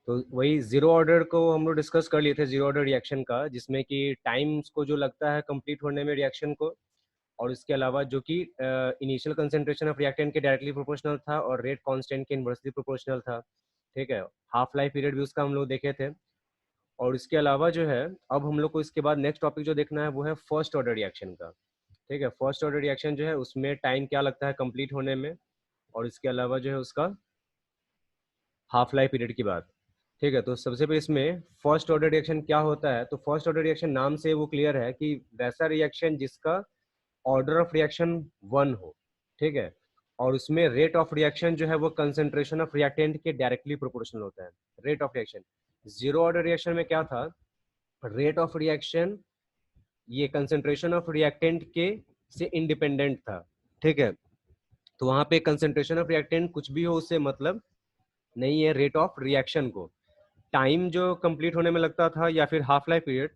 तो वही zero order को हम लोग डिस्कस कर लिए थे, जीरो ऑर्डर रिएक्शन का, जिसमें कि टाइम्स को जो लगता है कंप्लीट होने में रिएक्शन को, और इसके अलावा जो कि इनिशियल कंसेंट्रेशन ऑफ रिएक्टेंट के डायरेक्टली प्रोपोर्शनल था और रेट कांस्टेंट के इनवर्सली प्रोपोर्शनल था। ठीक है, हाफ लाइफ पीरियड भी उसका हम लोग देखे थे। और इसके अलावा जो है, अब हम लोग को इसके बाद नेक्स्ट टॉपिक जो देखना है वो है फर्स्ट ऑर्डर रिएक्शन का। ठीक है, फर्स्ट ऑर्डर रिएक्शन जो है उसमें टाइम क्या लगता है कंप्लीट होने में, और इसके अलावा जो है उसका हाफ लाइफ पीरियड की बात। ठीक है, तो सबसे पहले इसमें फर्स्ट ऑर्डर रिएक्शन क्या होता है, तो फर्स्ट ऑर्डर रिएक्शन नाम से वो क्लियर है कि वैसा रिएक्शन जिसका ऑर्डर ऑफ रिएक्शन 1 हो। ठीक है, और उसमें रेट ऑफ रिएक्शन जो है वो कंसेंट्रेशन ऑफ रिएक्टेंट के डायरेक्टली प्रोपोर्शनल होता है। Rate of reaction zero order reaction में क्या था, रेट ऑफ रिएक्शन ये कंसेंट्रेशन ऑफ रिएक्टेंट के से इंडिपेंडेंट था। ठीक है, तो वहां पे कंसेंट्रेशन ऑफ रिएक्टेंट कुछ भी हो उससे मतलब नहीं है रेट ऑफ रिएक्शन को। टाइम जो कंप्लीट होने में लगता था या फिर हाफ लाइफ पीरियड,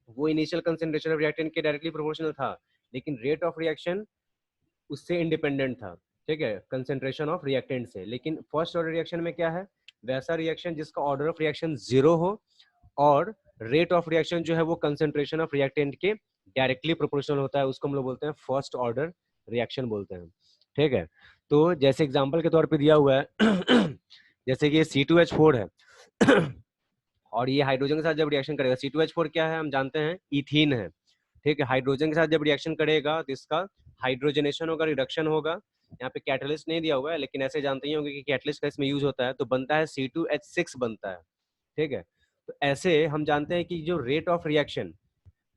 वो इनिशियल कंसेंट्रेशन ऑफ रिएक्टेंट के डायरेक्टली प्रोपोर्शनल था, लेकिन रेट ऑफ रिएक्शन उससे इंडिपेंडेंट था। ठीक है, कंसेंट्रेशन ऑफ रिएक्टेंट से। लेकिन फर्स्ट ऑर्डर रिएक्शन में क्या है, वैसा रिएक्शन जिसका ऑर्डर ऑफ रिएक्शन 0 हो और रेट ऑफ रिएक्शन जो है वो कंसेंट्रेशन ऑफ रिएक्टेंट के डायरेक्टली प्रोपोर्शनल होता है, उसको हम लोग बोलते हैं फर्स्ट ऑर्डर रिएक्शन बोलते हैं। ठीक है, तो जैसे एग्जांपल के तौर पे दिया हुआ है जैसे कि ये C2H4 है और ये हाइड्रोजन के साथ जब रिएक्शन करेगा, C2H4 क्या है हम जानते हैं, इथीन है। ठीक है, हाइड्रोजन के साथ जब रिएक्शन करेगा तो इसका हाइड्रोजनेशन होगा, रिडक्शन होगा। यहाँ पे कैटलिस्ट नहीं दिया हुआ है, लेकिन ऐसे जानते ही होंगे कि कैटलिस्ट का इसमें यूज होता है, तो बनता है C2H6 बनता है। ठीक है, तो ऐसे हम जानते हैं कि जो रेट ऑफ रिएक्शन,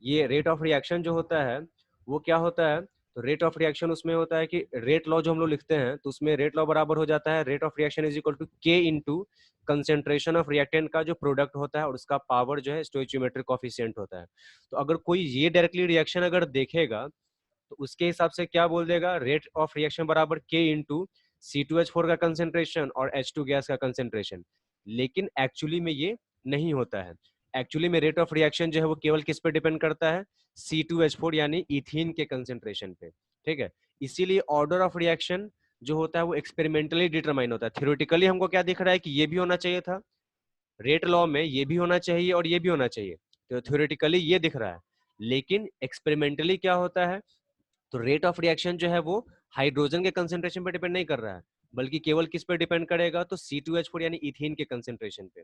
ये रेट ऑफ रिएक्शन जो होता है वो क्या होता है, तो रेट ऑफ रिएक्शन उसमें होता है कि रेट लॉ जो हम लोग लिखते हैं तो उसमें रेट लॉ बराबर हो जाता है rate of reaction is equal to K into concentration of reactant का जो प्रोडक्ट होता है और उसका पावर जो है स्टोइचियोमेट्रिक कोफिशिएंट होता है। तो अगर कोई ये डायरेक्टली रिएक्शन अगर देखेगा तो उसके हिसाब से क्या बोल देगा, रेट ऑफ रिएक्शन बराबर के इंटू C2H4 का कंसेंट्रेशन और H2 गैस का कंसेंट्रेशन। लेकिन एक्चुअली में ये नहीं होता है। एक्चुअली में रेट ऑफ रिएक्शन जो है वो केवल किस पे डिपेंड करता है, C2H4 यानी इथीन के कंसेंट्रेशन पे। ठीक है, इसीलिए ऑर्डर ऑफ रिएक्शन जो होता है वो एक्सपेरिमेंटली डिटरमाइन होता है। थ्योरेटिकली हमको क्या दिख रहा है कि ये भी होना चाहिए था, रेट लॉ में ये भी होना चाहिए और ये भी होना चाहिए, तो थ्योरेटिकली ये दिख रहा है। लेकिन एक्सपेरिमेंटली क्या होता है, तो रेट ऑफ रिएक्शन जो है वो हाइड्रोजन के कंसेंट्रेशन पे डिपेंड नहीं कर रहा है, बल्कि केवल किस पे डिपेंड करेगा, तो C2H4 यानी इथीन के कंसेंट्रेशन पे।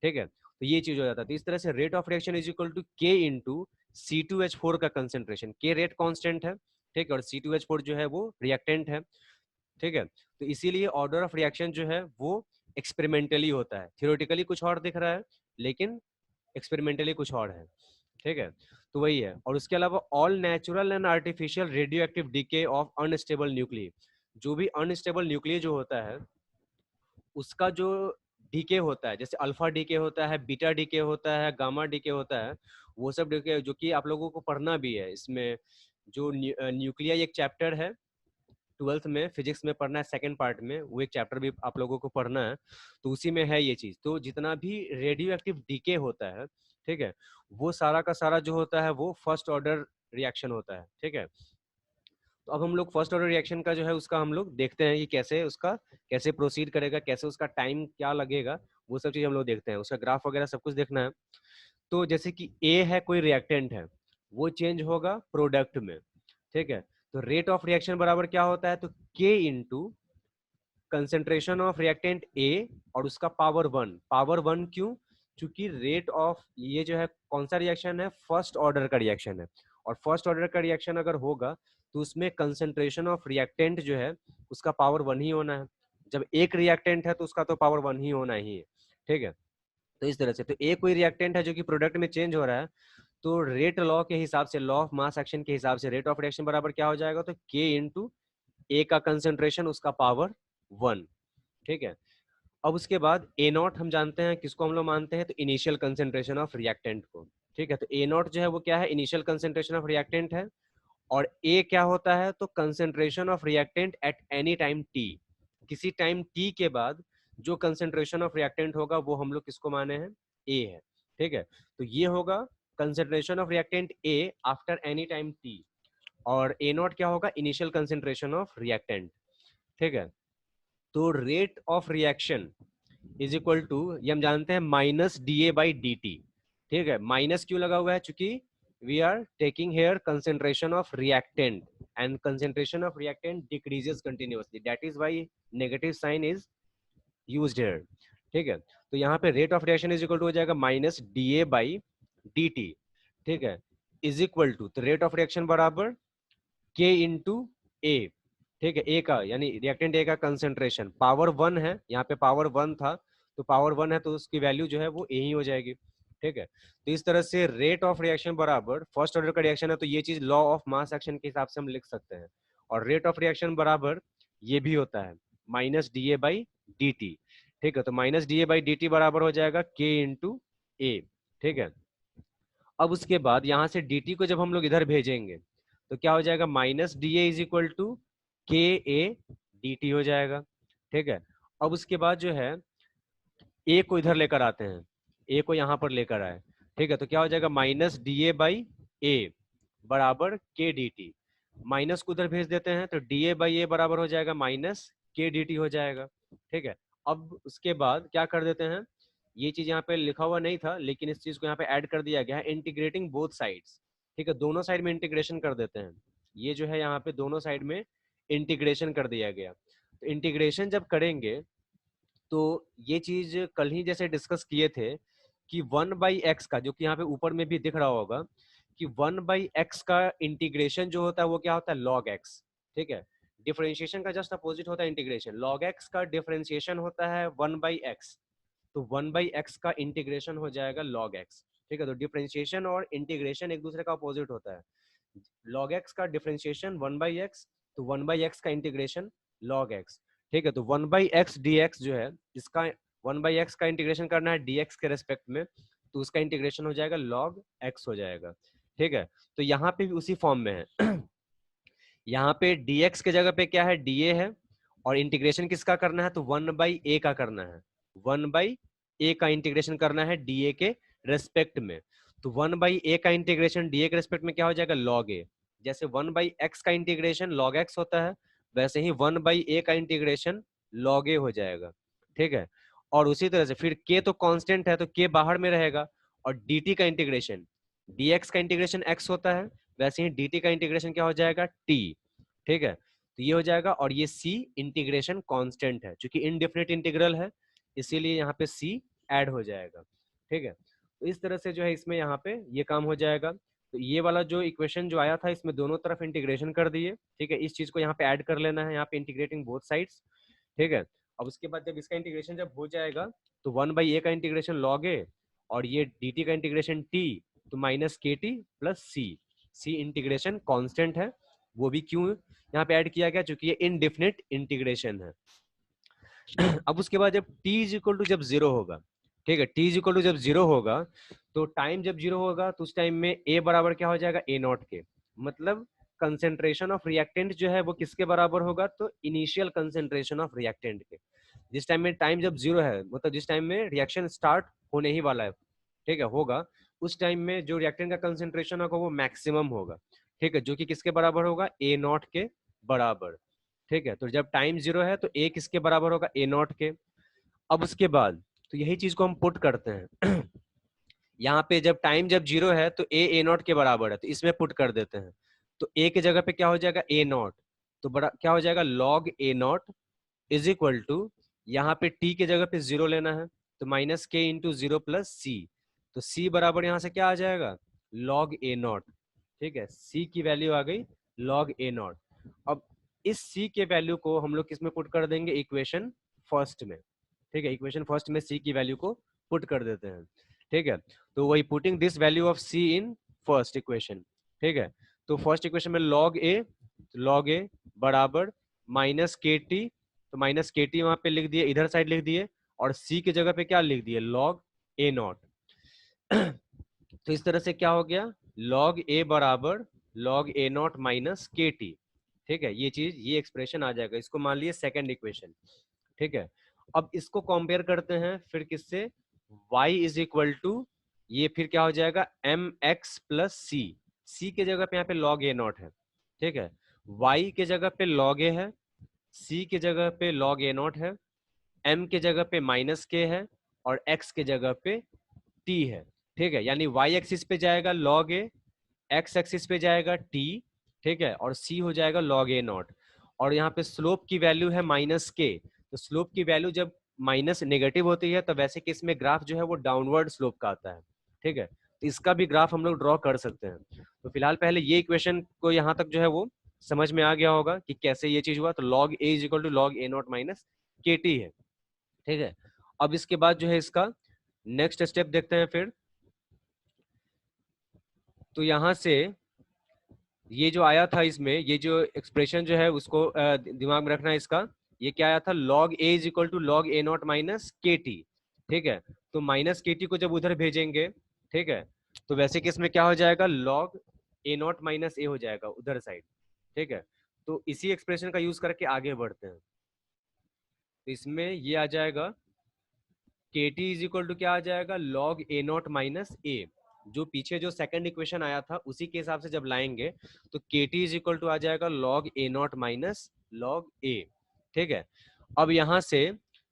ठीक है, तो ये चीज हो जाता है। तो इस तरह से rate of reaction is equal to K into C2H4 का कंसेंट्रेशन। के रेट कांस्टेंट है, ठीक है, और C2H4 जो है वो रिएक्टेंट है। ठीक है, तो इसीलिए ऑर्डर ऑफ रिएक्शन जो है वो एक्सपेरिमेंटली होता है। थियोरेटिकली कुछ और दिख रहा है, लेकिन एक्सपेरिमेंटली कुछ और है। ठीक है, तो वही है। और उसके अलावा all natural and artificial radio active DK of unstable nuclei, जो भी अनस्टेबल न्यूक्लिय जो होता है उसका जो डीके होता है, जैसे अल्फा डीके होता है, बीटा डीके होता है, गामा डीके होता है, वो सब डीके जो कि आप लोगों को पढ़ना भी है। इसमें जो न्यूक्लिया एक चैप्टर है, 12th में फिजिक्स में पढ़ना है, सेकंड पार्ट में वो एक चैप्टर भी आप लोगों को पढ़ना है, तो उसी में है ये चीज। तो जितना भी रेडियो एक्टिव डीके होता है, ठीक है, वो सारा का सारा जो होता है वो फर्स्ट ऑर्डर रिएक्शन होता है। ठीक है, तो अब हम लोग फर्स्ट ऑर्डर रिएक्शन का जो है उसका हम लोग देखते हैं कि कैसे उसका कैसे प्रोसीड करेगा, कैसे उसका टाइम क्या लगेगा, वो सब चीज हम लोग देखते हैं। उसका ग्राफ वगैरह सब कुछ देखना है। तो जैसे कि ए है, कोई रिएक्टेंट है, वो चेंज होगा प्रोडक्ट में। ठीक है, तो रेट ऑफ रिएक्शन बराबर क्या होता है, तो के into concentration of reactant A और उसका पावर 1। पावर 1 क्यों, क्योंकि रेट ऑफ ये जो है कौन सा रिएक्शन है, फर्स्ट ऑर्डर का रिएक्शन है, और फर्स्ट ऑर्डर का रिएक्शन अगर होगा तो उसमें कंसेंट्रेशन ऑफ रिएक्टेंट जो है उसका पावर 1 ही होना है। जब एक रिएक्टेंट है तो उसका तो पावर 1 ही होना ही है। ठीक है, तो इस तरह से तो ए कोई रिएक्टेंट है जो कि प्रोडक्ट में चेंज हो रहा है, तो रेट लॉ के हिसाब से, लॉ ऑफ मास एक्शन के हिसाब से रेट ऑफ रिएक्शन बराबर क्या हो जाएगा, तो के इंटू ए का कंसेंट्रेशन उसका पावर 1। ठीक है, अब उसके बाद ए नॉट हम जानते हैं किसको हम लोग मानते हैं, तो इनिशियल कंसेंट्रेशन ऑफ रिएक्टेंट को। ठीक है, तो ए नॉट जो है वो क्या है, इनिशियल कंसेंट्रेशन ऑफ रिएक्टेंट है। और ए क्या होता है, तो concentration of reactant at any time T. किसी टाइम टी के बाद जो कंसेंट्रेशन ऑफ रिएक्टेंट होगा वो हम लोग किसको माने हैं, ए है। ठीक है, तो ये होगा concentration of reactant A after any time T, और ए नॉट क्या होगा, इनिशियल कंसेंट्रेशन ऑफ रिएक्टेंट। ठीक है, तो rate of reaction is equal to, ये हम जानते हैं minus D A by D T. ठीक है, माइनस क्यों लगा हुआ है? चूंकि we are taking here concentration of reactant and concentration of reactant decreases continuously, that is why negative sign is used here. ठीक है, तो यहाँ पे rate of reaction is equal to हो जाएगा minus D A by D T. ठीक है, is equal to, तो रेट ऑफ रिएक्शन बराबर के इंटू ए। ठीक है, ए का यानी रिएक्टेंट ए का कंसेंट्रेशन पावर 1 है, यहाँ पे पावर 1 था तो पावर 1 है तो उसकी वैल्यू जो है वो ए ही हो जाएगी। ठीक है, तो इस तरह से रेट ऑफ रिएक्शन बराबर फर्स्ट ऑर्डर का रिएक्शन है तो ये चीज लॉ ऑफ मास एक्शन के हिसाब से हम लिख सकते हैं, और रेट ऑफ रिएक्शन बराबर ये भी होता है minus D A by D T. ठीक है, तो minus D A by D T बराबर हो जाएगा के इंटू ए। ठीक है, अब उसके बाद यहाँ से डी टी को जब हम लोग इधर भेजेंगे तो क्या हो जाएगा, minus D A is equal to K A D T हो जाएगा। ठीक है, अब उसके बाद जो है ए को इधर लेकर आते हैं, ए को यहाँ पर लेकर आए। ठीक है, तो क्या हो जाएगा, माइनस डी ए बाई ए बराबर के डी टी। माइनस को उधर भेज देते हैं तो डी ए बाई ए बराबर हो जाएगा माइनस के डी टी हो जाएगा। ठीक है, अब उसके बाद क्या कर देते हैं, ये चीज यहाँ पे लिखा हुआ नहीं था लेकिन इस चीज को यहाँ पे ऐड कर दिया गया है, इंटीग्रेटिंग बोथ साइड्स। ठीक है, दोनों साइड में इंटीग्रेशन कर देते हैं, ये जो है यहाँ पे दोनों साइड में इंटीग्रेशन कर दिया गया। तो इंटीग्रेशन जब करेंगे तो ये चीज कल ही जैसे डिस्कस किए थे कि 1/x का, जो कि यहाँ पे ऊपर में भी दिख रहा होगा कि 1/x का इंटीग्रेशन जो होता है वो क्या होता है, log x। ठीक है, डिफरेंशिएशन का जस्ट अपोजिट होता है इंटीग्रेशन, log x का डिफरेंशिएशन होता है 1/x, तो 1/x का इंटीग्रेशन हो जाएगा log x। ठीक है, तो डिफरेंशिएशन और इंटीग्रेशन एक दूसरे का अपोजिट होता है, log x का डिफरेंशिएशन 1/x, तो 1/x का इंटीग्रेशन log x। ठीक है, तो 1/x dx जो है, इसका 1/x का इंटीग्रेशन करना है dx के रेस्पेक्ट में, तो उसका इंटीग्रेशन हो जाएगा log x हो जाएगा। ठीक है, तो यहाँ पे भी उसी फॉर्म में है यहाँ पे dx के जगह पे क्या है, dA है, और इंटीग्रेशन किसका करना है, तो 1/a का करना है, 1/a का इंटीग्रेशन करना है dA के रेस्पेक्ट में। तो 1/a का इंटीग्रेशन dA के रेस्पेक्ट में क्या हो जाएगा, log a। जैसे 1/x का इंटीग्रेशन log x होता है, वैसे ही 1/a का इंटीग्रेशन log a हो जाएगा। ठीक है, और उसी तरह से फिर k तो कांस्टेंट है तो k बाहर में रहेगा, और dt का इंटीग्रेशन, dx का इंटीग्रेशन x होता है, वैसे ही dt का इंटीग्रेशन क्या हो जाएगा, t। ठीक है, तो ये हो जाएगा, और ये c इंटीग्रेशन कांस्टेंट है, क्योंकि इनडेफिनिट इंटीग्रल है इसीलिए यहाँ पे c ऐड हो जाएगा। ठीक है, तो इस तरह से जो है इसमें यहाँ पे ये काम हो जाएगा। तो ये वाला जो इक्वेशन जो आया था इसमें दोनों तरफ इंटीग्रेशन कर दिए। ठीक है, इस चीज को यहाँ पे ऐड कर लेना है, यहाँ पे इंटीग्रेटिंग बोथ साइड्स। ठीक है, अब उसके बाद जब इसका इंटीग्रेशन जब हो जाएगा तो 1/a का इंटीग्रेशन log a, और ये dt का इंटीग्रेशन t, तो माइनस के टी प्लस सी इंटीग्रेशन कांस्टेंट है, वो भी क्यों यहाँ पे ऐड किया गया, क्योंकि ये इनडेफिनिट इंटीग्रेशन है। अब उसके बाद जब t इज इक्वल टू जब 0 होगा, ठीक है, t इज इक्वल टू जब 0 होगा तो टाइम जब 0 होगा तो उस टाइम में a बराबर क्या हो जाएगा, a नॉट के, मतलब कंसेंट्रेशन ऑफ रिएक्टेंट जो है वो किसके बराबर होगा, तो इनिशियल कंसेंट्रेशन ऑफ रिएक्टेंट के। जिस टाइम में टाइम जब 0 है, मतलब जिस टाइम में रिएक्शन स्टार्ट होने ही वाला है, ठीक है, होगा, उस टाइम में जो रिएक्टेंट का कंसेंट्रेशन होगा वो मैक्सिमम होगा। ठीक है, जो कि किसके बराबर होगा, a नॉट के बराबर। ठीक है, तो जब टाइम 0 है तो a किसके बराबर होगा, a नॉट के। अब उसके बाद तो यही चीज को हम पुट करते हैं यहाँ पे जब टाइम जब 0 है तो a नॉट के बराबर है, तो इसमें पुट कर देते हैं, तो a के जगह पे क्या हो जाएगा, a नॉट, तो बड़ा क्या हो जाएगा, log a naught is equal to, यहाँ पे t के जगह पे 0 लेना है तो माइनस के इंटू 0 प्लस सी, तो c बराबर यहाँ से क्या आ जाएगा, log a नॉट। ठीक है, c की वैल्यू आ गई log a नॉट। अब इस c के वैल्यू को हम लोग किस में पुट कर देंगे, इक्वेशन फर्स्ट में। ठीक है, इक्वेशन फर्स्ट में c की वैल्यू को पुट कर देते हैं। ठीक है, तो वही putting this value of c in first equation. ठीक है, तो फर्स्ट इक्वेशन में log a बराबर माइनस के टी, तो माइनस के टी वहां पे लिख दिए, इधर साइड लिख दिए, और c के जगह पे क्या लिख दिए, log a नॉट। तो इस तरह से क्या हो गया, log a बराबर log a नॉट माइनस के टी। ठीक है, ये चीज ये एक्सप्रेशन आ जाएगा, इसको मान लिए सेकंड इक्वेशन। ठीक है, अब इसको कंपेयर करते हैं फिर किससे, y इज इक्वल टू, ये फिर क्या हो जाएगा, mx प्लस सी के जगह पे यहाँ पे log a नॉट है। ठीक है, y के जगह पे log a है, c के जगह पे log a नॉट है, m के जगह पे -k है और x के जगह पे t है, ठीक है। यानी y एक्सिस पे जाएगा log a, x एक्सिस पे जाएगा t, ठीक है, और c हो जाएगा log a नॉट। और यहाँ पे स्लोप की वैल्यू है -k, तो स्लोप की वैल्यू जब माइनस नेगेटिव होती है तो वैसे केस में ग्राफ जो है वो डाउनवर्ड स्लोप का आता है, ठीक है। तो इसका भी ग्राफ हम लोग ड्रॉ कर सकते हैं। तो फिलहाल पहले ये इक्वेशन को यहाँ तक जो है वो समझ में आ गया होगा कि कैसे ये चीज हुआ। तो log a is equal to log a naught minus kt है, ठीक है। अब इसके बाद जो है इसका नेक्स्ट स्टेप देखते हैं फिर। तो यहाँ से ये जो आया था इसमें, ये जो एक्सप्रेशन जो है उसको दिमाग में रखना है इसका। ये क्या आया था, log a is equal to log a naught minus के टी, ठीक है। तो माइनस के टी को जब उधर भेजेंगे, ठीक है, तो वैसे केस में क्या हो जाएगा, log a नॉट माइनस ए हो जाएगा उधर साइड, ठीक है। तो इसी एक्सप्रेशन का यूज करके आगे बढ़ते हैं। तो इसमें ये आ जाएगा के टी इज इक्वल टू क्या आ जाएगा, log a नॉट माइनस ए। जो पीछे जो सेकंड इक्वेशन आया था उसी के हिसाब से जब लाएंगे तो के टी इज इक्वल टू आ जाएगा log a naught minus log a, ठीक है। अब यहां से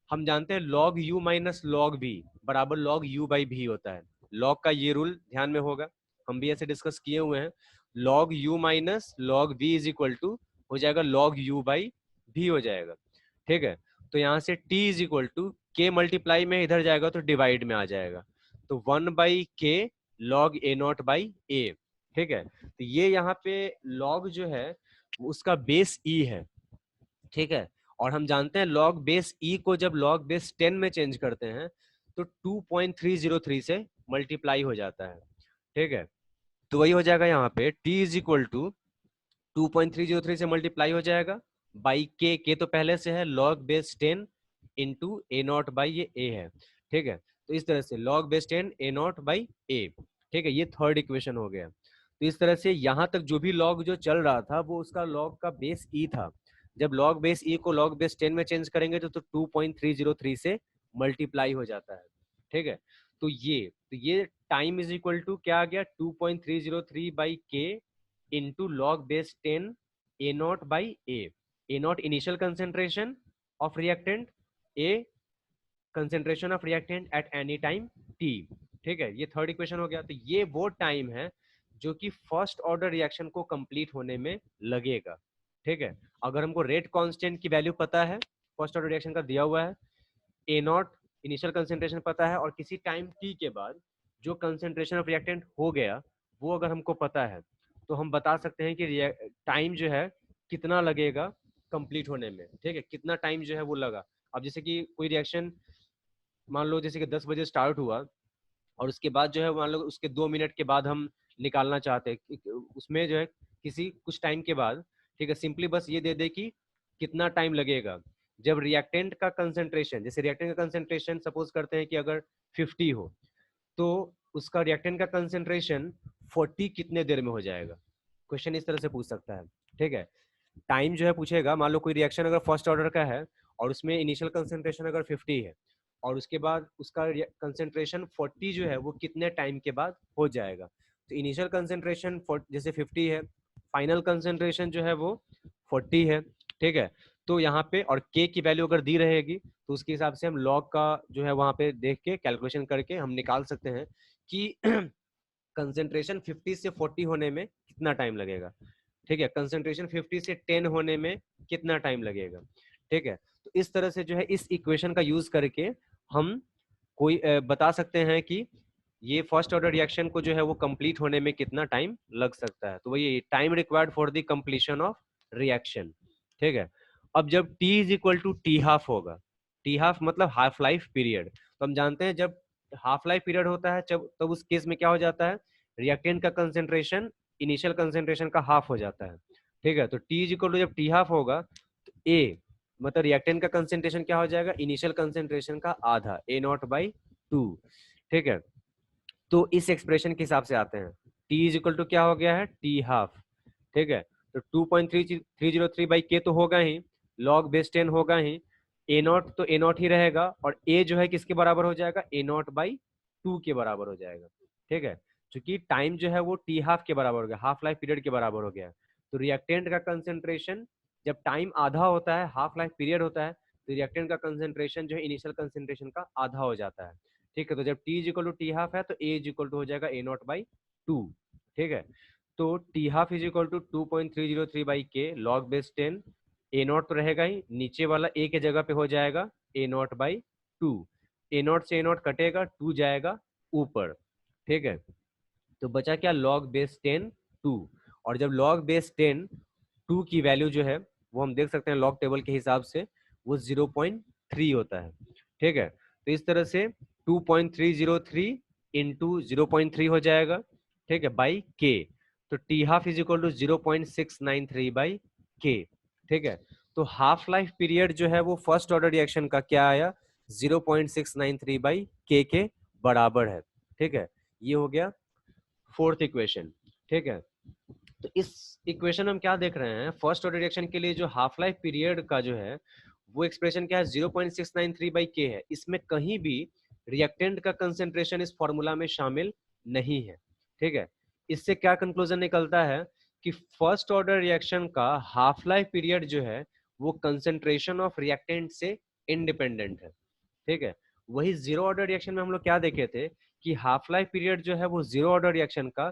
हम जानते हैं log u minus log v बराबर log u बाई v होता है। log का ये रूल ध्यान में होगा, हम भी ऐसे डिस्कस किए हुए हैं। log u minus log v is equal to हो जाएगा log u बाई v हो जाएगा, ठीक है। तो यहाँ से t इज इक्वल टू के मल्टीप्लाई में इधर जाएगा तो डिवाइड में आ जाएगा, तो 1/k log a naught by a, ठीक है। तो ये यहाँ पे log जो है उसका बेस e है, ठीक है। और हम जानते हैं log बेस e को जब log बेस 10 में चेंज करते हैं तो 2.303 से मल्टीप्लाई हो जाता है, ठीक है। तो वही हो जाएगा यहाँ पे t इज इक्वल टू 2.303 से मल्टीप्लाई हो जाएगा बाई के तो पहले से है log base 10 into A naught by ये ए है, ठीक है। तो इस तरह से log base 10 A naught by a, ठीक है। ये थर्ड इक्वेशन हो गया। तो इस तरह से यहाँ तक जो भी log जो चल रहा था वो उसका log का बेस ई था। जब log बेस ई को log बेस 10 में चेंज करेंगे तो 2.303 से मल्टीप्लाई हो जाता है, ठीक है। तो ये टाइम इज इक्वल टू क्या आ गया, 2.303 by k into log base 10 A naught by A not initial concentration of reactant, A concentration of reactant at any time T, ठीक है। ये थर्ड इक्वेशन हो गया। तो ये वो टाइम है जो कि फर्स्ट ऑर्डर रिएक्शन को कंप्लीट होने में लगेगा, ठीक है। अगर हमको रेट कांस्टेंट की वैल्यू पता है, फर्स्ट ऑर्डर रिएक्शन का दिया हुआ है, ए नॉट इनिशियल कंसेंट्रेशन पता है, और किसी टाइम टी के बाद जो कंसेंट्रेशन ऑफ रिएक्टेंट हो गया वो अगर हमको पता है तो हम बता सकते हैं कि टाइम जो है कितना लगेगा कंप्लीट होने में, ठीक है, कितना टाइम जो है वो लगा। अब जैसे कि कोई रिएक्शन मान लो जैसे कि 10 बजे स्टार्ट हुआ और उसके बाद जो है मान लो उसके 2 मिनट के बाद हम निकालना चाहते हैं, उसमें जो है किसी कुछ टाइम के बाद, ठीक है, सिंपली बस ये दे दे कि कितना टाइम लगेगा जब रिएक्टेंट का कंसेंट्रेशन, जैसे रिएक्टेंट का कंसेंट्रेशन सपोज करते हैं कि अगर 50 हो तो उसका रिएक्टेंट का कंसेंट्रेशन 40 कितने देर में हो जाएगा। क्वेश्चन इस तरह से पूछ सकता है, ठीक है। टाइम जो है पूछेगा, मान लो कोई रिएक्शन अगर फर्स्ट ऑर्डर का है और उसमें इनिशियल कंसेंट्रेशन अगर 50 है और उसके बाद उसका कंसेंट्रेशन 40 जो है वो कितने टाइम के बाद हो जाएगा। तो इनिशियल कंसेंट्रेशन जैसे 50 है, फाइनल कंसेंट्रेशन जो है वो 40 है, ठीक है। तो यहाँ पे और के की वैल्यू अगर दी रहेगी तो उसके हिसाब से हम लॉग का जो है वहां पे देख के कैलकुलेशन करके हम निकाल सकते हैं कि कंसेंट्रेशन 50 से 40 होने में कितना टाइम लगेगा, ठीक है। कंसेंट्रेशन 50 से 10 होने में कितना टाइम लगेगा, ठीक है। तो इस तरह से जो है इस इक्वेशन का यूज करके हम कोई बता सकते हैं कि ये फर्स्ट ऑर्डर रिएक्शन को जो है वो कंप्लीट होने में कितना टाइम लग सकता है। तो वही time required for the completion of reaction, ठीक है। अब जब t is equal to T half होगा, टी हाफ मतलब हाफ लाइफ पीरियड, तो हम जानते हैं जब हाफ लाइफ पीरियड होता है जब तब उस केस में क्या हो जाता है, रिएक्टेंट का कंसेंट्रेशन इनिशियल कंसेंट्रेशन का हाफ हो जाता है, ठीक है। तो t इज इक्वल टू जब टी हाफ होगा तो a मतलब रिएक्टेंट का कंसेंट्रेशन क्या हो जाएगा, इनिशियल कंसेंट्रेशन का आधा, ए नॉट बाई 2, ठीक है। तो इस एक्सप्रेशन के हिसाब से आते हैं, t इज इक्वल टू क्या हो गया है, टी हाफ, ठीक है। तो 2.303 बाई के तो होगा ही, log बेस 10 होगा ही, ए नॉट तो ए नॉट ही रहेगा, और ए जो है किसके बराबर हो जाएगा, ए नॉट बाई 2 के बराबर हो जाएगा, ठीक है। क्योंकि टाइम जो है वो टी हाफ के बराबर हो गया, हाफ लाइफ पीरियड के बराबर हो गया। तो रिएक्टेंट का कंसेंट्रेशन जब टाइम आधा होता है, हाफ लाइफ पीरियड होता है, तो रिएक्टेंट का कंसेंट्रेशन जो है इनिशियल कंसेंट्रेशन का आधा हो जाता है। ठीक है, तो जब T is equal to T half है तो A इज इक्वल टू हो जाएगा A नॉट बाई 2। ठीक है, तो T half is equal to 2.303 by K log base 10। A naught तो रहेगा ही, नीचे वाला ए के जगह पे हो जाएगा ए नॉट बाई 2। ए नॉट से ए नॉट कटेगा, 2 जाएगा ऊपर। ठीक है, तो बचा क्या, लॉग बेस 10 2। और जब लॉग बेस 10 2 की वैल्यू जो है वो हम देख सकते हैं लॉग टेबल के हिसाब से वो 0.3 होता है। ठीक है, तो इस तरह से 2.303 इंटू 0.3 हो जाएगा। ठीक है, बाई के, तो T half is equal to 0.693 by K. ठीक है, तो हाफ लाइफ पीरियड जो है वो फर्स्ट ऑर्डर रिएक्शन का क्या आया, 0.693 बाई के बराबर है। ठीक है, ये हो गया फोर्थ इक्वेशन। ठीक है, तो इस इक्वेशन में हम क्या देख रहे हैं, फर्स्ट ऑर्डर रिएक्शन के लिए जो हाफ लाइफ पीरियड का जो है वो एक्सप्रेशन क्या है, 0.693 बाई के है। इसमें कहीं भी रिएक्टेंट का कंसेंट्रेशन इस फॉर्मूला में शामिल नहीं है। ठीक है, इससे क्या कंक्लूजन निकलता है कि फर्स्ट ऑर्डर रिएक्शन का हाफ लाइफ पीरियड जो है वो कंसेंट्रेशन ऑफ रिएक्टेंट से इंडिपेंडेंट है। ठीक है, वही जीरो ऑर्डर रिएक्शन में हम लोग क्या देखे थे कि हाफ लाइफ पीरियड जो है वो जीरो ऑर्डर रिएक्शन का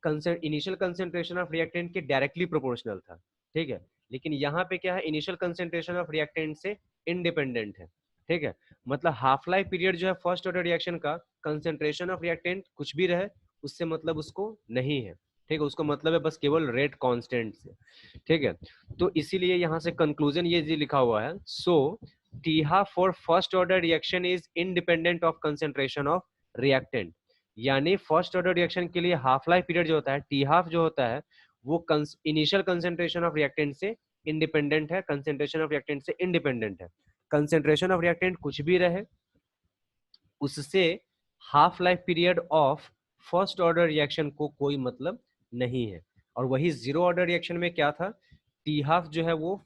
इनिशियल कंसेंट्रेशन ऑफ रिएक्टेंट के डायरेक्टली प्रोपोर्शनल था। ठीक है, लेकिन यहाँ पे क्या है, इनिशियल कंसेंट्रेशन ऑफ रिएक्टेंट से इंडिपेंडेंट है। ठीक है, मतलब हाफ लाइफ पीरियड जो है फर्स्ट ऑर्डर रिएक्शन का कंसेंट्रेशन ऑफ रिएक्टेंट कुछ भी रहे उससे मतलब उसको नहीं है। ठीक है, उसको मतलब है बस केवल रेट कांस्टेंट से। ठीक है, तो इसीलिए यहाँ से कंक्लूजन ये जी लिखा हुआ है, so t half for first order reaction is independent of concentration of reactant. यानी फर्स्ट ऑर्डर रिएक्शन के लिए हाफ लाइफ पीरियड जो होता है टी हाफ जो होता है वो इनिशियल कंसेंट्रेशन ऑफ रिएक्टेंट से इंडिपेंडेंट है, कंसेंट्रेशन ऑफ रिएक्टेंट से इंडिपेंडेंट है। कंसेंट्रेशन ऑफ रिएक्टेंट कुछ भी रहे उससे half life period of first order reaction को कोई मतलब नहीं है। और वही जीरो ऑर्डर रिएक्शन में क्या था, टी हाफ जो है वो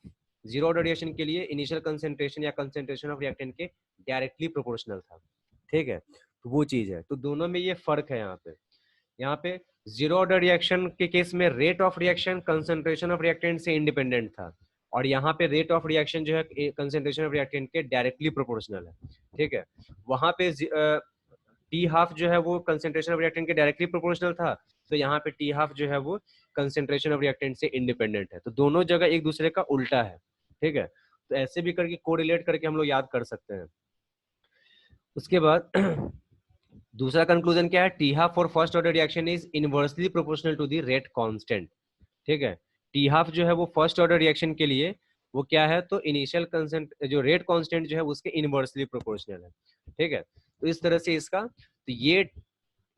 जीरो ऑर्डर रिएक्शन के लिए इनिशियल कंसेंट्रेशन या कंसेंट्रेशन ऑफ रिएक्टेंट के डायरेक्टली प्रोपोर्शनल था। ठीक है, तो वो चीज है, तो दोनों में ये फर्क है। यहाँ पे जीरो ऑर्डर रिएक्शन के केस में rate of reaction concentration of reactant से इंडिपेंडेंट था, और यहाँ पे रेट ऑफ रिएक्शन जो है कंसेंट्रेशन ऑफ रिएक्टेंट के डायरेक्टली प्रोपोर्शनल है। ठीक है, वहां पे टी हाफ जो है वो कंसेंट्रेशन ऑफ रिएक्टेंट के डायरेक्टली प्रोपोर्शनल था, तो यहाँ पे टी हाफ जो है वो कंसेंट्रेशन ऑफ रिएक्टेंट से इंडिपेंडेंट है। तो दोनों जगह एक दूसरे का उल्टा है। ठीक है, तो ऐसे भी करके कोरिलेट करके हम लोग याद कर सकते हैं। उसके बाद दूसरा कंक्लूजन क्या है, T half for first order reaction is inversely proportional to the rate constant. ठीक है, टी हाफ जो है वो फर्स्ट ऑर्डर रिएक्शन के लिए वो क्या है, तो इनिशियल कंसेंट जो रेट कांस्टेंट जो है उसके इनवर्सली प्रोपोर्शनल है। ठीक है, तो इस तरह से इसका तो ये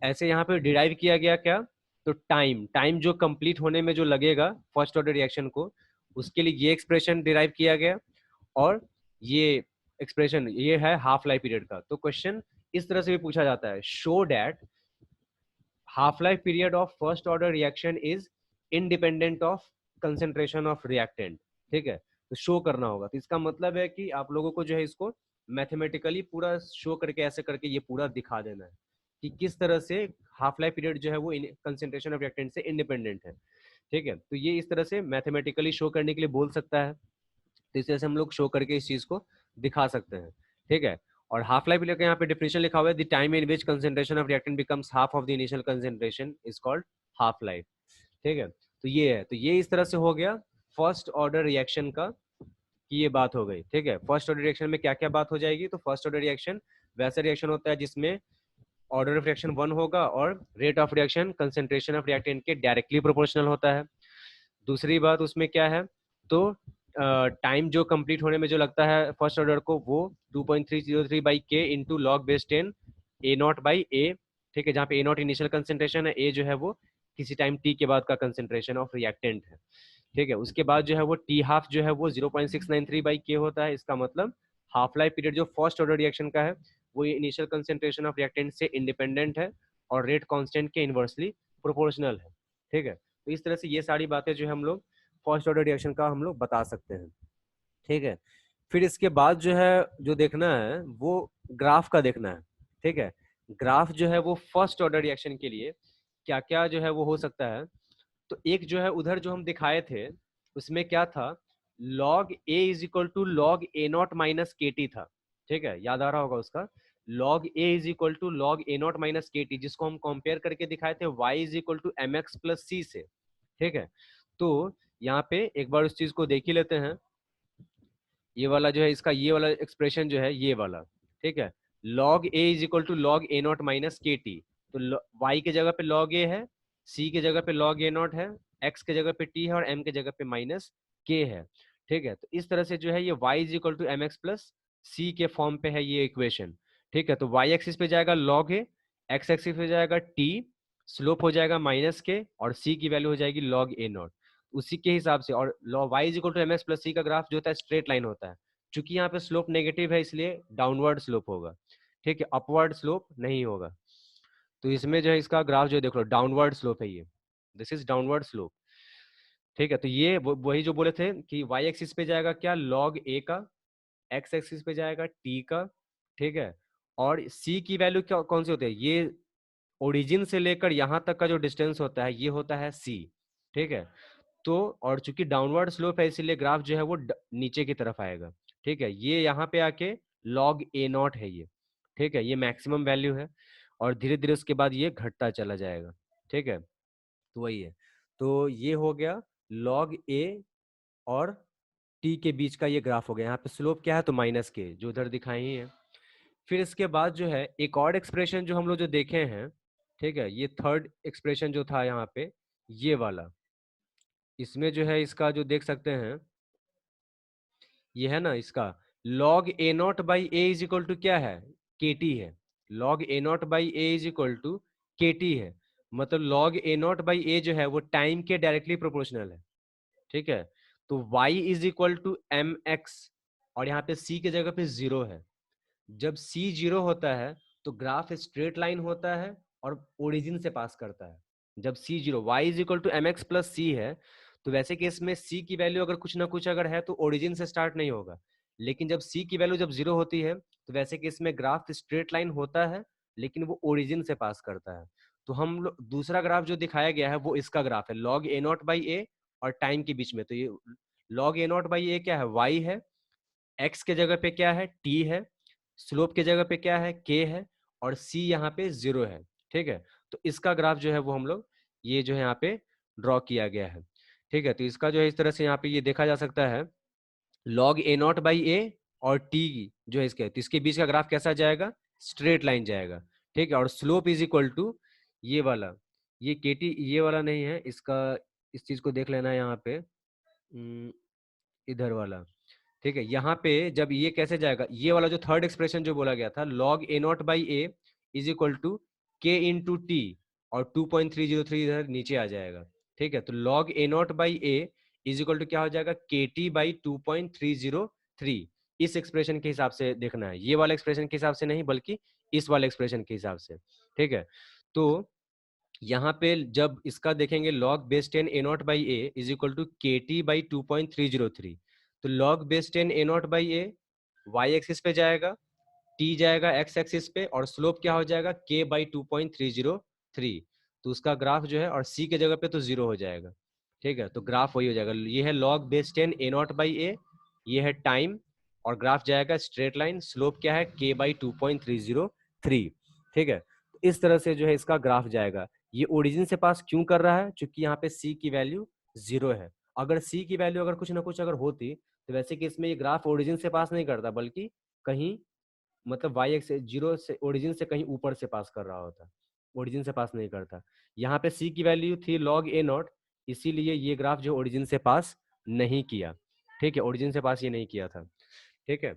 ऐसे यहाँ पे डिराइव किया गया क्या, तो टाइम टाइम जो कंप्लीट होने में जो लगेगा फर्स्ट ऑर्डर रिएक्शन को उसके लिए ये एक्सप्रेशन डिराइव किया गया, और ये एक्सप्रेशन ये है हाफ लाइफ पीरियड का। तो क्वेश्चन इस तरह से भी पूछा जाता है, show that half life period of first order reaction is independent of concentration of reactant. ठीक है, तो शो करना होगा, तो इसका मतलब है कि आप लोगों को जो है इसको मैथमेटिकली पूरा शो करके ऐसे करके ये पूरा दिखा देना है कि किस तरह से हाफ लाइफ पीरियड जो है वो कंसेंट्रेशन ऑफ रिएक्टेंट से इंडिपेंडेंट है। ठीक है, तो ये इस तरह से मैथमेटिकली शो करने के लिए बोल सकता है, तो इस तरह से हम लोग शो करके इस चीज को दिखा सकते हैं। ठीक है, और हाफ लाइफ पीरियड का यहाँ पे डेफिनेशन लिखा हुआ है, the time in which concentration of reactant becomes half of the initial concentration is called half life. ठीक है, तो ये है, तो ये इस तरह से हो गया फर्स्ट ऑर्डर रिएक्शन का की ये बात हो गई। ठीक है, फर्स्ट ऑर्डर रिएक्शन में क्या क्या बात हो जाएगी, तो फर्स्ट ऑर्डर रिएक्शन वैसा रिएक्शन होता है जिसमें ऑर्डर ऑफ रिएक्शन 1 होगा और rate of reaction concentration of reactant के डायरेक्टली प्रोपोर्शनल होता है। दूसरी बात उसमें क्या है, तो टाइम जो कंप्लीट होने में जो लगता है फर्स्ट ऑर्डर को वो 2.303 by k into log base 10 A naught by a. ठीक है, जहाँ पे ए नॉट इनिशियल कंसेंट्रेशन है, ए जो है वो किसी टाइम टी के बाद का कंसेंट्रेशन ऑफ रिएक्टेंट है। ठीक है, उसके बाद जो है वो टी हाफ जो है वो 0.693 बाई के होता है। इसका मतलब हाफ लाइफ पीरियड जो फर्स्ट ऑर्डर रिएक्शन का है वो इनिशियल कंसेंट्रेशन ऑफ रिएक्टेंट से इंडिपेंडेंट है और रेट कांस्टेंट के इनवर्सली प्रोपोर्शनल है। ठीक है, तो इस तरह से ये सारी बातें जो हम लोग फर्स्ट ऑर्डर रिएक्शन का हम लोग बता सकते हैं। ठीक है, फिर इसके बाद जो है जो देखना है वो ग्राफ का देखना है। ठीक है, ग्राफ जो है वो फर्स्ट ऑर्डर रिएक्शन के लिए क्या क्या जो है वो हो सकता है, तो एक जो है उधर जो हम दिखाए थे उसमें क्या था, log a is equal to log a naught minus के टी था, ठीक है, याद आ रहा होगा उसका। log a is equal to log a naught minus के टी, जिसको हम कंपेयर करके दिखाए थे y is equal to M x plus c से, ठीक है। तो यहाँ पे एक बार उस चीज को देख ही लेते हैं। ये वाला जो है इसका, ये वाला एक्सप्रेशन जो है ये वाला, ठीक है, log a is equal to log a naught minus के टी। तो y के जगह पे log a है, c के जगह पे log a नॉट है, x के जगह पे t है और m के जगह पे माइनस k है, ठीक है। तो इस तरह से जो है ये y is equal to M x plus c के फॉर्म पे है ये इक्वेशन, ठीक है। तो y एक्सिस पे जाएगा log a, x एक्सिस पे जाएगा t, स्लोप हो जाएगा माइनस के, और c की वैल्यू हो जाएगी log a नॉट। उसी के हिसाब से, और y is equal to M x plus c का ग्राफ जो होता है स्ट्रेट लाइन होता है। चूंकि यहाँ पे स्लोप नेगेटिव है इसलिए डाउनवर्ड स्लोप होगा, ठीक है, अपवर्ड स्लोप नहीं होगा। तो इसमें जो है इसका ग्राफ जो देख लो डाउनवर्ड स्लोप है, ये दिस इज डाउनवर्ड स्लोप, ठीक है। तो ये वही जो बोले थे कि y एक्सिस पे जाएगा क्या log a का, x एक्सिस पे जाएगा t का, ठीक है। और c की वैल्यू क्या कौन सी होती है, ये ओरिजिन से लेकर यहाँ तक का जो डिस्टेंस होता है ये होता है c, ठीक है। तो और चूंकि डाउनवर्ड स्लोप है इसीलिए ग्राफ जो है वो नीचे की तरफ आएगा, ठीक है। ये यहाँ पे आके log a नॉट है ये, ठीक है, ये मैक्सिमम वैल्यू है, और धीरे धीरे उसके बाद ये घटता चला जाएगा, ठीक है। तो वही है, तो ये हो गया log a और t के बीच का ये ग्राफ हो गया। यहाँ पे स्लोप क्या है तो माइनस के, जो उधर दिखाए ही है। फिर इसके बाद जो है एक और एक्सप्रेशन जो हम लोग जो देखे हैं, ठीक है, ये थर्ड एक्सप्रेशन जो था यहाँ पे ये वाला, इसमें जो है इसका जो देख सकते हैं ये है ना इसका log a naught by A is equal to क्या है, के टी है। log a naught by A is equal to K T है, मतलब log a naught by A जो है वो टाइम के डायरेक्टली प्रोपोर्शनल है, ठीक है। तो y is equal to M X, और यहाँ पे c के जगह पे जीरो है। जब c जीरो होता है तो ग्राफ स्ट्रेट लाइन होता है और ओरिजिन से पास करता है। जब c zero, y is equal to M x plus c है, तो वैसे केस में c की वैल्यू अगर कुछ ना कुछ अगर है तो ओरिजिन से स्टार्ट नहीं होगा। लेकिन जब c की वैल्यू जब जीरो होती है तो वैसे केस में ग्राफ स्ट्रेट लाइन होता है लेकिन वो ओरिजिन से पास करता है। तो हम लोग दूसरा ग्राफ जो दिखाया गया है वो इसका ग्राफ है log a नॉट बाई ए और टाइम के बीच में। तो ये log a नॉट बाई ए क्या है, y है, x के जगह पे क्या है t है, स्लोप के जगह पे क्या है k है, और c यहाँ पे जीरो है, ठीक है। तो इसका ग्राफ जो है वो हम लोग ये जो है यहाँ पे ड्रॉ किया गया है, ठीक है। तो इसका जो है इस तरह से यहाँ पे ये देखा जा सकता है log a नॉट बाई ए और t जो है इसके, तो इसके बीच का ग्राफ कैसा जाएगा, स्ट्रेट लाइन जाएगा, ठीक है। और स्लोप इज इक्वल टू ये वाला, ये के टी ये वाला नहीं है इसका, इस चीज को देख लेना है यहाँ पे, इधर वाला, ठीक है। यहाँ पे जब ये कैसे जाएगा, ये वाला जो थर्ड एक्सप्रेशन जो बोला गया था log a naught by A is equal to K into T, और 2.303 इधर नीचे आ जाएगा, ठीक है। तो log a naught by A is equal to क्या हो जाएगा, के टी बाई 2.303। इस एक्सप्रेशन के हिसाब से देखना है, ये वाले एक्सप्रेशन के हिसाब से नहीं बल्कि इस वाले एक्सप्रेशन के हिसाब से, ठीक है। तो यहाँ पे जब इसका देखेंगे log base 10 a naught by A is equal to K T by 2.303, तो log base 10 a naught by A Y axis पे जाएगा, t जाएगा x एक्सिस पे, और स्लोप क्या हो जाएगा k बाई 2.303। तो उसका ग्राफ जो है, और c के जगह पे तो जीरो हो जाएगा, ठीक है। तो ग्राफ वही हो जाएगा, ये है log base 10 a naught by a, ये है टाइम, और ग्राफ जाएगा स्ट्रेट लाइन, स्लोप क्या है k बाई 2.303, ठीक है। इस तरह से जो है इसका ग्राफ जाएगा। ये ओरिजिन से पास क्यों कर रहा है, क्योंकि यहाँ पे c की वैल्यू जीरो है। अगर c की वैल्यू अगर कुछ ना कुछ अगर होती तो वैसे कि इसमें ये ग्राफ ओरिजिन से पास नहीं करता बल्कि कहीं, मतलब वाई एक्स जीरो से ओरिजिन से कहीं ऊपर से पास कर रहा होता, ओरिजिन से पास नहीं करता। यहाँ पे c की वैल्यू थी log a नॉट, इसीलिए ये ग्राफ जो ओरिजिन से पास नहीं किया, ठीक है, ओरिजिन से पास ये नहीं किया था, ठीक है।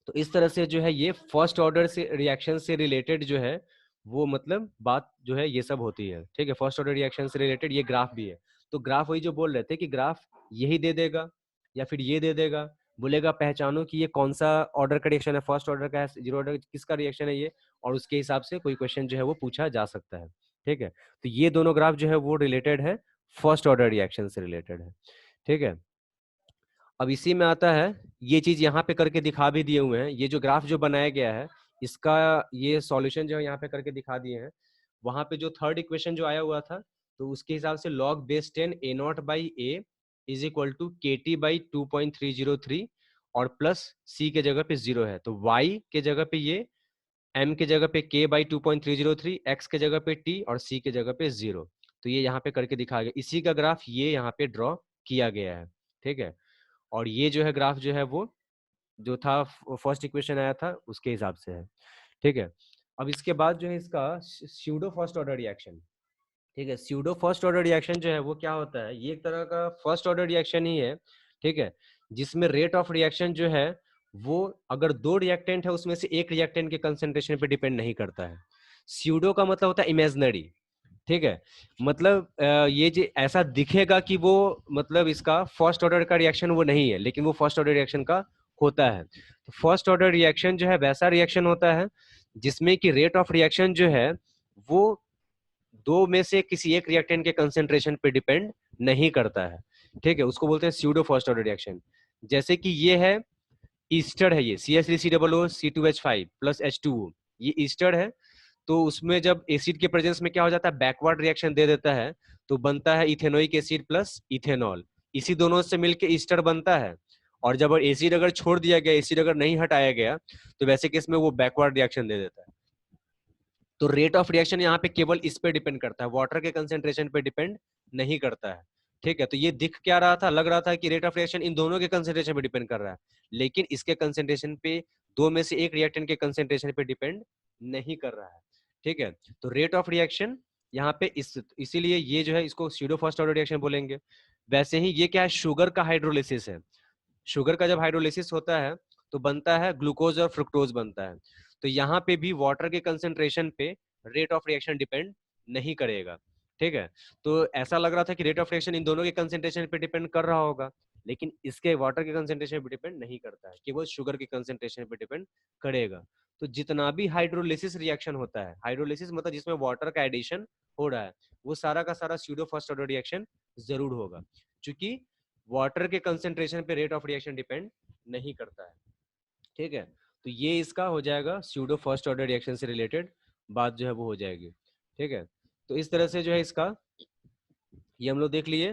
तो इस तरह से जो है ये फर्स्ट ऑर्डर से रिएक्शन से रिलेटेड जो है वो मतलब बात जो है ये सब होती है, ठीक है। फर्स्ट ऑर्डर रिएक्शन से रिलेटेड ये ग्राफ भी है। तो ग्राफ वही जो बोल रहे थे कि ग्राफ यही दे देगा या फिर ये दे देगा, बोलेगा पहचानो कि ये कौन सा ऑर्डर का रिएक्शन है, फर्स्ट ऑर्डर का है, जीरो ऑर्डर किसका रिएक्शन है ये, और उसके हिसाब से कोई क्वेश्चन जो है वो पूछा जा सकता है, ठीक है। तो ये दोनों ग्राफ जो है वो रिलेटेड है, फर्स्ट ऑर्डर रिएक्शन से रिलेटेड है, ठीक है। अब इसी में आता है, ये चीज यहाँ पे करके दिखा भी दिए हुए हैं, ये जो ग्राफ जो बनाया गया है इसका ये सॉल्यूशन जो है यहाँ पे करके दिखा दिए हैं। वहां पे जो थर्ड इक्वेशन जो आया हुआ था तो उसके हिसाब से log base 10 a naught by A is equal to KT/2.303 और प्लस C के जगह पे 0 है, तो Y के जगह पे ये, M के जगह पे K/2.303, X के जगह पे T और C के जगह पे 0। तो ये यहाँ पे करके दिखाया गया, इसी का ग्राफ ये यहाँ पे ड्रॉ किया गया है, ठीक है। और ये जो है ग्राफ जो है वो जो था फर्स्ट इक्वेशन आया था उसके हिसाब से है, ठीक है। अब इसके बाद जो है इसका स्यूडो फर्स्ट ऑर्डर रिएक्शन, ठीक है। स्यूडो फर्स्ट ऑर्डर रिएक्शन जो है वो क्या होता है, ये एक तरह का फर्स्ट ऑर्डर रिएक्शन ही है, ठीक है, जिसमें रेट ऑफ रिएक्शन जो है वो अगर दो रिएक्टेंट है उसमें से एक रिएक्टेंट के कंसेंट्रेशन पे डिपेंड नहीं करता है। स्यूडो का मतलब होता है इमेजिनरी, ठीक है। मतलब ये जो ऐसा दिखेगा कि वो मतलब इसका फर्स्ट ऑर्डर का रिएक्शन वो नहीं है, लेकिन वो फर्स्ट ऑर्डर रिएक्शन का होता है। तो फर्स्ट ऑर्डर रिएक्शन जो है वैसा रिएक्शन होता है जिसमें कि रेट ऑफ रिएक्शन जो है वो दो में से किसी एक रिएक्टेंट के कंसेंट्रेशन पे डिपेंड नहीं करता है, ठीक है। उसको बोलते हैं स्यूडो फर्स्ट ऑर्डर रिएक्शन। जैसे कि ये है ईस्टर है, ये CH3COO C2H5 प्लस H2O, ये ईस्टर है। तो उसमें जब एसिड के प्रेजेंस में क्या हो जाता है, बैकवर्ड रिएक्शन दे देता है, तो बनता है इथेनोइक एसिड प्लस इथेनॉल, इसी दोनों से मिलकर ईस्टर बनता है। और जब एसिड अगर छोड़ दिया गया, एसिड अगर नहीं हटाया गया, तो वैसे केस में वो बैकवर्ड रिएक्शन दे देता है। तो रेट ऑफ रिएक्शन यहाँ पे केवल इस पे डिपेंड करता है, वाटर के कंसेंट्रेशन पे डिपेंड नहीं करता है, ठीक है। तो ये दिख क्या रहा था, लग रहा था कि रेट ऑफ रिएक्शन इन दोनों के कंसेंट्रेशन पे डिपेंड कर रहा है, लेकिन इसके कंसेंट्रेशन पे दो में से एक रिएक्टेंट के कंसेंट्रेशन पे डिपेंड नहीं कर रहा है, ठीक है। तो रेट ऑफ रिएक्शन यहाँ पे इसीलिए ये जो है इसको स्यूडो फर्स्ट ऑर्डर रिएक्शन बोलेंगे। वैसे ही ये क्या है, शुगर का हाइड्रोलिसिस है। शुगर का जब हाइड्रोलिसिस होता है तो बनता है ग्लूकोज और फ्रुक्टोज बनता है। तो यहाँ पे भी वाटर के कंसेंट्रेशन पे रेट ऑफ रिएक्शन डिपेंड नहीं करेगा, ठीक है। तो ऐसा लग रहा था कि रेट ऑफ रिएक्शन इन दोनों के कंसेंट्रेशन पे डिपेंड कर रहा होगा, लेकिन इसके वाटर के कंसेंट्रेशन पे डिपेंड नहीं करता है, केवल शुगर के कंसेंट्रेशन पे डिपेंड करेगा। तो जितना भी हाइड्रोलिसिस रिएक्शन होता है, हाइड्रोलिसिस मतलब जिसमें वाटर का एडिशन हो रहा है, वो सारा का सारा स्यूडो फर्स्ट ऑर्डर रिएक्शन जरूर होगा, क्योंकि वाटर के कंसेंट्रेशन पे रेट ऑफ रिएक्शन डिपेंड नहीं करता है, ठीक है। तो ये इसका हो जाएगा स्यूडो फर्स्ट ऑर्डर रिएक्शन से रिलेटेड बात जो है वो हो जाएगी, ठीक है। तो इस तरह से जो है इसका ये हम लोग देख लिए